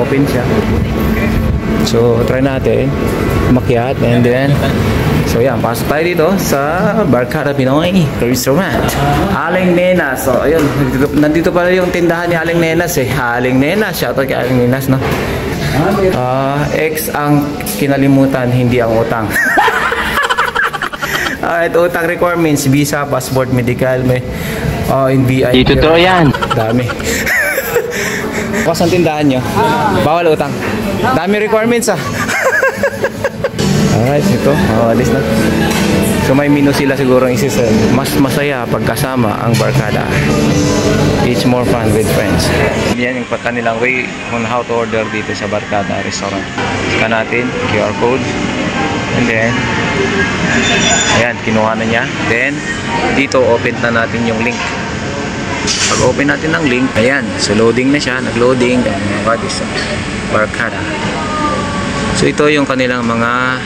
open siya. So, try natin makiat, and then so yan, pasok tayo dito sa Barkada Pinoy Restaurant. Aling Nenas. So, ayun, nandito pala yung tindahan ni Aling Nenas eh. Aling Nenas, shoutout kay Aling Nenas, no? X ang kinalimutan, hindi ang utang. Alright, utang requirements, visa, passport, medical, may NBI. Dito to yan. Dami. Bukas ang tindahan nyo. Bawal utang. Dami requirements ah. Alright, ito. Alis na. So may menu sila siguro isisend. Mas masaya pagkasama ang barkada. It's more fun with friends. Yan yung kanilang way on how to order dito sa Barkada Restaurant. Scan natin, QR code. And then, ayan, kinuha na niya. Then, dito open na natin yung link. Pag open natin ng link, ayan, so loading na siya, nag-loading. What is Barkada? So ito yung kanilang mga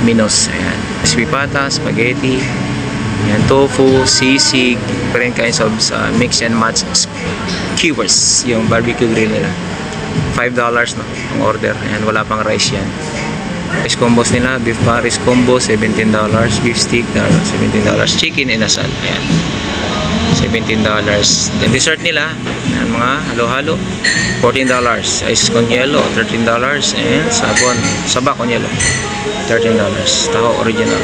menus. Ayan, spipata, spaghetti, ayan, tofu, sisig, different kinds of mix and match skewers, yung barbecue grill nila. $5 no, ang order. Ayan, wala pang rice yan. Rice combos nila, beef paris combo, $17, beef stick, $17, chicken inasal, ayan, $17. Then dessert nila, ayan, mga halo-halo, $14. Ice con yelo, $13. And sabon, saba con yelo, $13. Taho original.